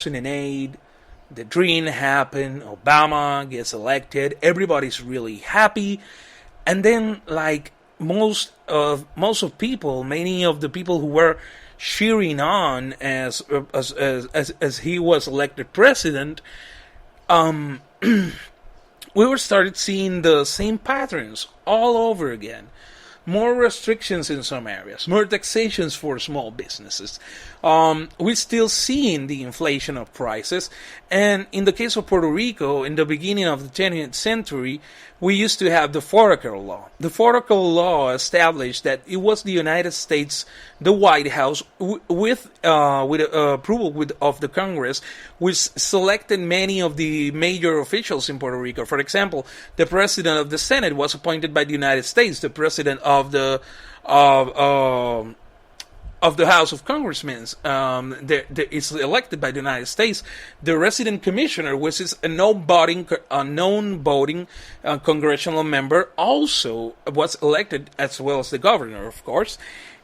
2008, the dream happened. Obama gets elected. Everybody's really happy, and then like most of people, many of the people who were cheering on as he was elected president, um, we were started seeing the same patterns all over again. More restrictions in some areas, more taxations for small businesses. We're still seeing the inflation of prices. And in the case of Puerto Rico, in the beginning of the 20th century, we used to have the Foraker Law. The Foraker Law established that it was the United States, the White House, with approval of the Congress, which selected many of the major officials in Puerto Rico. For example, the president of the Senate was appointed by the United States. The president of the House of Congressmen is elected by the United States. The resident commissioner, which is a non-voting congressional member, also was elected, as well as the governor, of course.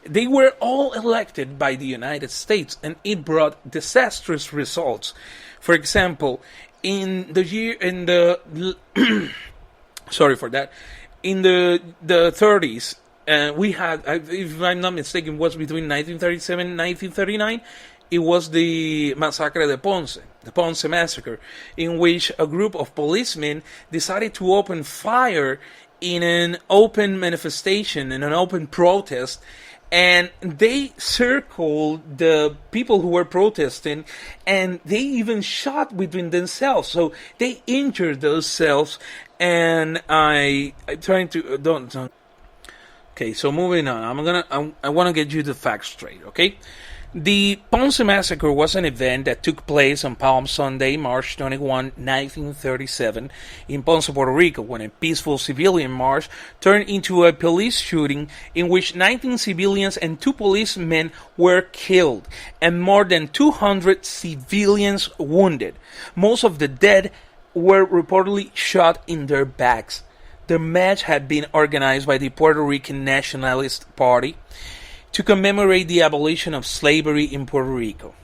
They were all elected by the United States, and it brought disastrous results. For example, in the sorry for that, in the 30s. We had, if I'm not mistaken, was between 1937 and 1939. It was the Massacre de Ponce, the Ponce Massacre, in which a group of policemen decided to open fire in an open manifestation, in an open protest, and they circled the people who were protesting, and they even shot between themselves. So they injured themselves, and I trying to don't. Okay, so moving on, I want to get you the facts straight, okay? The Ponce Massacre was an event that took place on Palm Sunday, March 21, 1937, in Ponce, Puerto Rico, when a peaceful civilian march turned into a police shooting in which 19 civilians and 2 policemen were killed, and more than 200 civilians wounded. Most of the dead were reportedly shot in their backs. The match had been organized by the Puerto Rican Nationalist Party to commemorate the abolition of slavery in Puerto Rico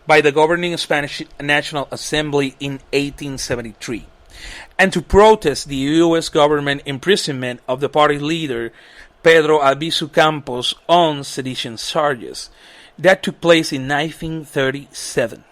by the governing Spanish National Assembly in 1873, and to protest the U.S. government imprisonment of the party leader Pedro Albizu Campos on sedition charges. That took place in 1937.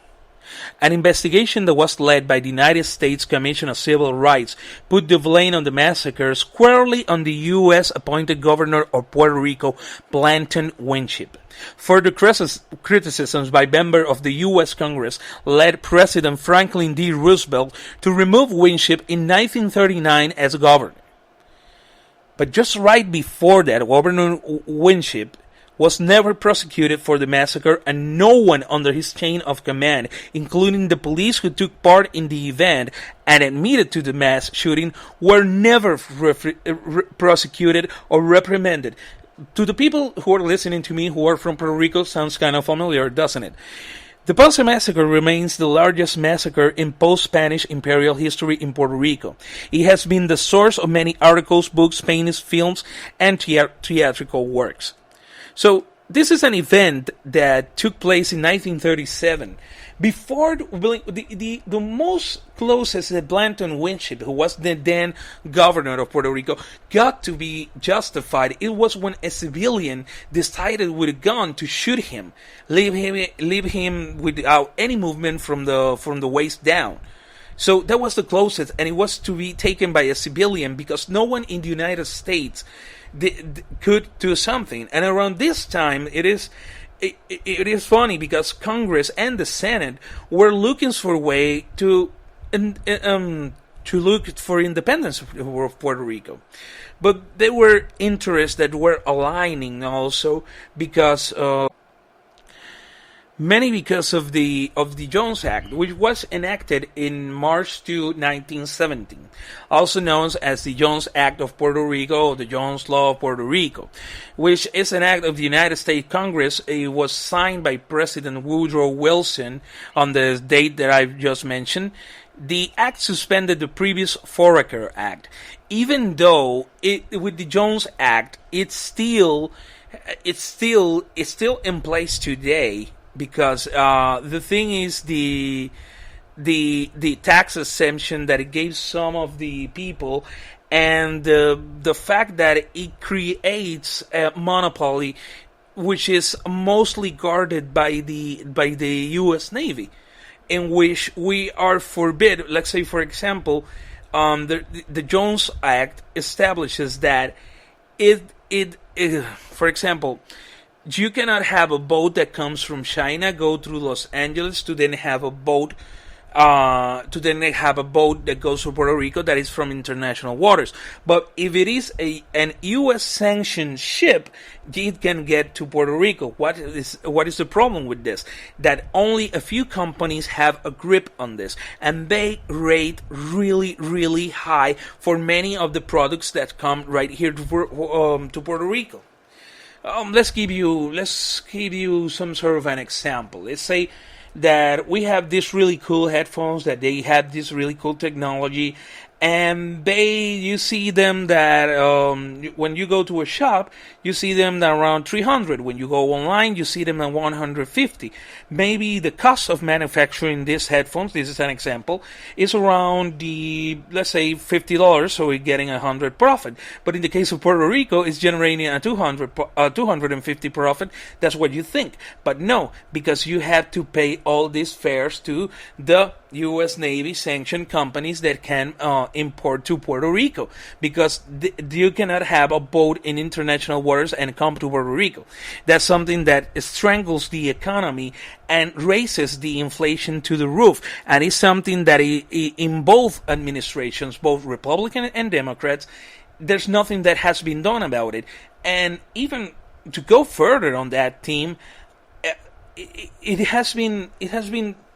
An investigation that was led by the United States Commission of Civil Rights put the blame on the massacre squarely on the U.S. appointed governor of Puerto Rico, Blanton Winship. Further criticisms by members of the U.S. Congress led President Franklin D. Roosevelt to remove Winship in 1939 as governor. But just right before that, Governor Winship was never prosecuted for the massacre, and no one under his chain of command, including the police who took part in the event and admitted to the mass shooting, were never prosecuted or reprimanded. To the people who are listening to me who are from Puerto Rico, sounds kind of familiar, doesn't it? The Ponce Massacre remains the largest massacre in post-Spanish imperial history in Puerto Rico. It has been the source of many articles, books, paintings, films, and theatrical works. So this is an event that took place in 1937. Before the most closest that Blanton Winship, who was the then governor of Puerto Rico, got to be justified, it was when a civilian decided with a gun to shoot him, leave him without any movement from the waist down. So that was the closest, and it was to be taken by a civilian because no one in the United States could do something. And around this time, it is funny because Congress and the Senate were looking for a way to look for independence of Puerto Rico, but there were interests that were aligning also because because of the Jones Act, which was enacted in March 2, 1917, also known as the Jones Act of Puerto Rico or the Jones Law of Puerto Rico, which is an act of the United States Congress. It was signed by President Woodrow Wilson on the date that I've just mentioned. The act suspended the previous Foraker Act, even though with the Jones Act, it's still in place today. because the thing is the tax exemption that it gave some of the people, and the fact that it creates a monopoly which is mostly guarded by the U.S. Navy, in which we are forbid. Let's say, for example, the Jones Act establishes that it for example, you cannot have a boat that comes from China go through Los Angeles to then have a boat that goes to Puerto Rico that is from international waters. But if it is an U.S. sanctioned ship, it can get to Puerto Rico. What is the problem with this? That only a few companies have a grip on this, and they rate really, really high for many of the products that come right here to Puerto Rico. Let's give you some sort of an example. Let's say that we have these really cool headphones, that they have this really cool technology, and you see them that when you go to a shop, you see them around 300. When you go online, you see them at 150. Maybe the cost of manufacturing these headphones, this is an example, is around let's say $50, so we're getting 100 profit. But in the case of Puerto Rico, it's generating a 250 profit. That's what you think. But no, because you have to pay all these fares to the U.S. Navy sanctioned companies that can import to Puerto Rico, because you cannot have a boat in international waters and come to Puerto Rico. That's something that strangles the economy and raises the inflation to the roof, and it's something that in both administrations, both Republican and Democrats, there's nothing that has been done about it. And even to go further on that theme, it has been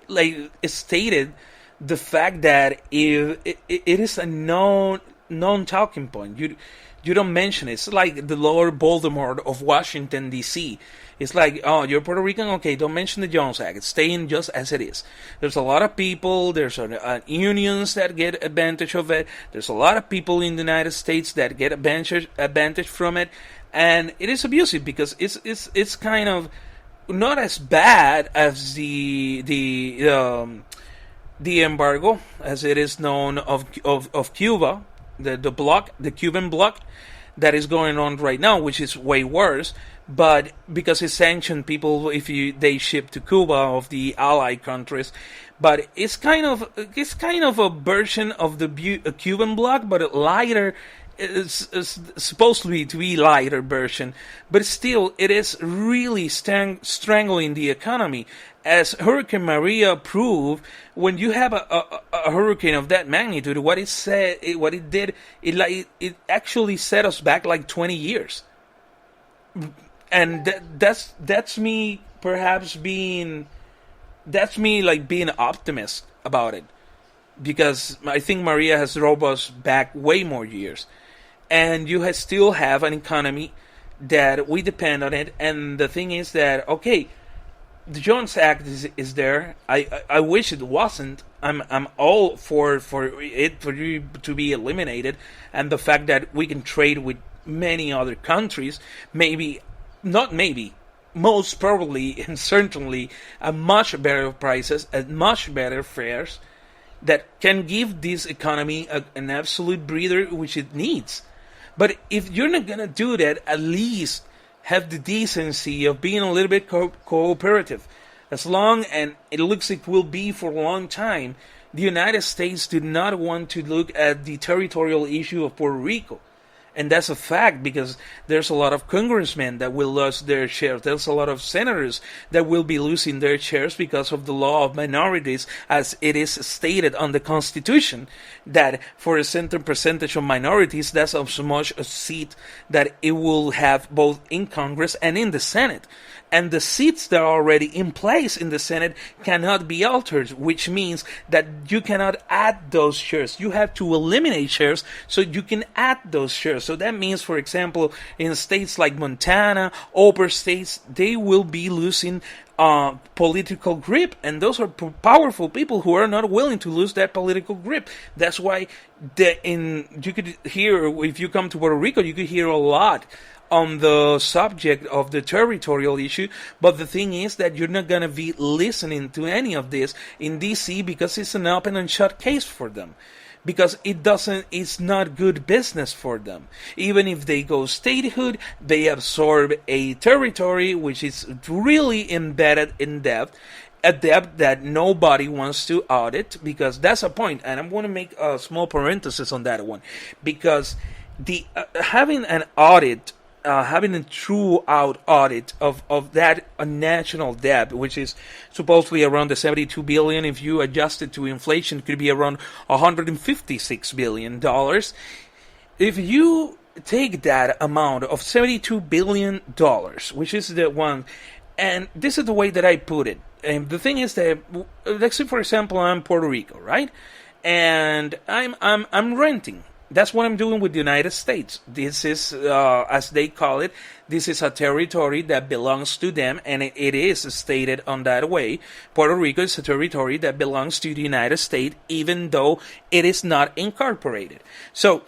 like stated the fact that if it is a known talking point. You don't mention it. It's like the Lord Voldemort of Washington D.C. It's like, oh, you're Puerto Rican, okay, don't mention the Jones Act. It's staying just as it is. There's a lot of people. There's unions that get advantage of it. There's a lot of people in the United States that get advantage from it, and it is abusive because it's kind of not as bad as the embargo, as it is known, of Cuba, the Cuban bloc that is going on right now, which is way worse. But because it sanctioned people if they ship to Cuba of the allied countries, but it's kind of a version of the Cuban bloc, but a lighter. It's supposed to be lighter version, but still it is really strangling the economy, as Hurricane Maria proved. When you have a hurricane of that magnitude, what it did, it actually set us back like 20 years, and that's me being an optimist about it, because I think Maria has drove us back way more years. And you still have an economy that we depend on it. And the thing is that, okay, the Jones Act is there. I wish it wasn't. I'm all for it to be eliminated, and the fact that we can trade with many other countries, most probably and certainly at much better prices, at much better fares, that can give this economy an absolute breather which it needs. But if you're not going to do that, at least have the decency of being a little bit cooperative. As long, and it looks like it will be for a long time, the United States did not want to look at the territorial issue of Puerto Rico. And that's a fact, because there's a lot of congressmen that will lose their shares. There's a lot of senators that will be losing their shares because of the law of minorities, as it is stated on the Constitution, that for a certain percentage of minorities, that's as much a seat that it will have both in Congress and in the Senate. And the seats that are already in place in the Senate cannot be altered, which means that you cannot add those shares. You have to eliminate shares so you can add those shares. So that means, for example, in states like Montana, other states, they will be losing political grip, and those are powerful people who are not willing to lose that political grip. That's why you could hear, if you come to Puerto Rico, you could hear a lot on the subject of the territorial issue, but the thing is that you're not going to be listening to any of this in DC because it's an open and shut case for them. Because it's not good business for them. Even if they go statehood, they absorb a territory which is really embedded in debt, a debt that nobody wants to audit, because that's a point. And I'm going to make a small parenthesis on that one, because the having an audit, having a true out audit of that national debt, which is supposedly around the 72 billion, if you adjust it to inflation, could be around 156 billion dollars. If you take that amount of 72 billion dollars, which is the one, and this is the way that I put it. And the thing is that, let's say for example, I'm Puerto Rico, right? And I'm renting. That's what I'm doing with the United States. This is, as they call it, this is a territory that belongs to them, and it is stated on that way. Puerto Rico is a territory that belongs to the United States, even though it is not incorporated. So,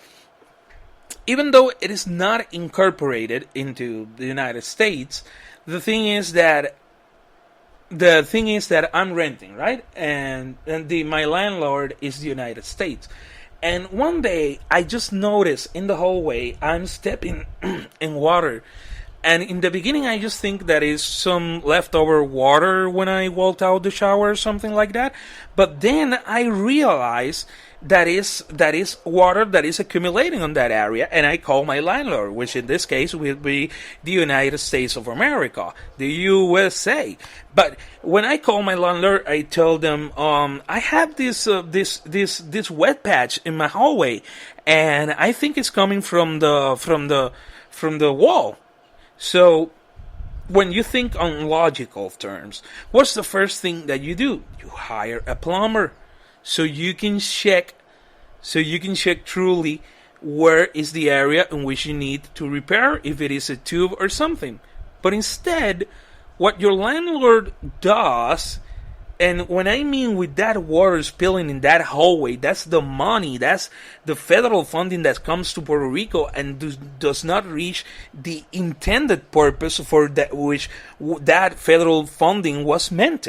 even though it is not incorporated into the United States, the thing is that I'm renting, right? And my landlord is the United States. And one day, I just noticed in the hallway, I'm stepping in water. And in the beginning, I just think that is some leftover water when I walked out the shower or something like that. But then I realized that is water that is accumulating on that area. And I call my landlord, which in this case will be the United States of America, the USA. But when I call my landlord, I tell them, I have this wet patch in my hallway, and I think it's coming from the wall. So, when you think on logical terms, what's the first thing that you do? You hire a plumber, so you can check truly where is the area in which you need to repair, if it is a tube or something. But instead, what your landlord does, and when I mean with that water spilling in that hallway, that's the money, that's the federal funding that comes to Puerto Rico and does not reach the intended purpose for that which that federal funding was meant.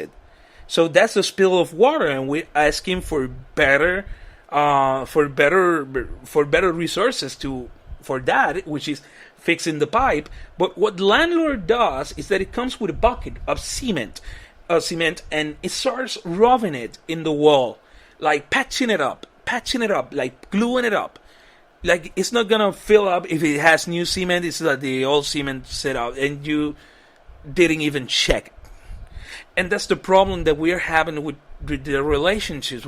So that's a spill of water, and we're asking for better resources for that, which is fixing the pipe. But what the landlord does is that it comes with a bucket of cement, and it starts rubbing it in the wall, like patching it up, like gluing it up. Like it's not gonna fill up if it has new cement. It's like the old cement set out, and you didn't even check it. And that's the problem that we're having with our relationship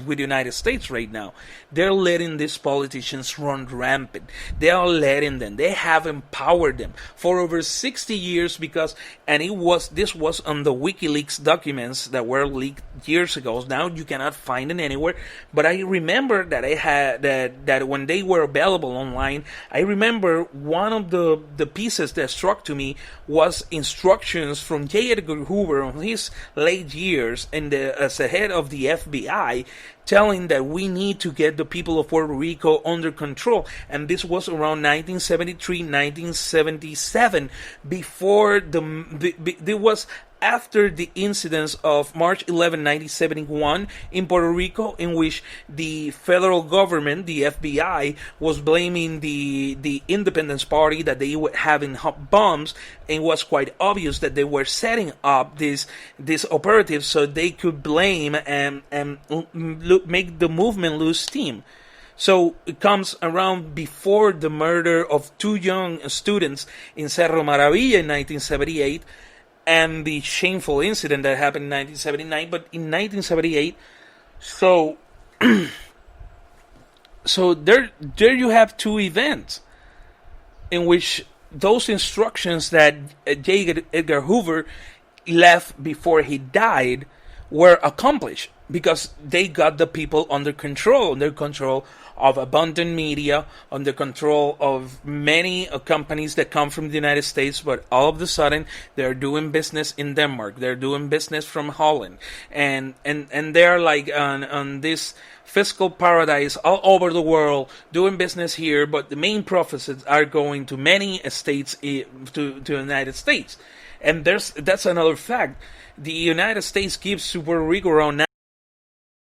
with the United States right now. They're letting these politicians run rampant. They are letting them. They have empowered them for over 60 years this was on the WikiLeaks documents that were leaked years ago. Now you cannot find it anywhere. But I remember that I had that when they were available online, I remember one of the pieces that struck to me was instructions from J. Edgar Hoover on his late years as the head of the FBI, telling that we need to get the people of Puerto Rico under control. And this was around 1973, 1977, before there was after the incidents of March 11, 1971 in Puerto Rico, in which the federal government, the FBI, was blaming the Independence Party that they were having bombs, and it was quite obvious that they were setting up these operatives so they could blame and make the movement lose steam. So it comes around before the murder of two young students in Cerro Maravilla in 1978, and the shameful incident that happened in 1979, but in 1978, so there you have two events in which those instructions that J. Edgar Hoover left before he died were accomplished. because they got the people under control of abundant media, under control of many companies that come from the United States, but all of a sudden they're doing business in Denmark, they're doing business from Holland, and they're like on this fiscal paradise all over the world doing business here, but the main profits are going to many states, to the United States. And that's another fact. The United States gives to Puerto Rico around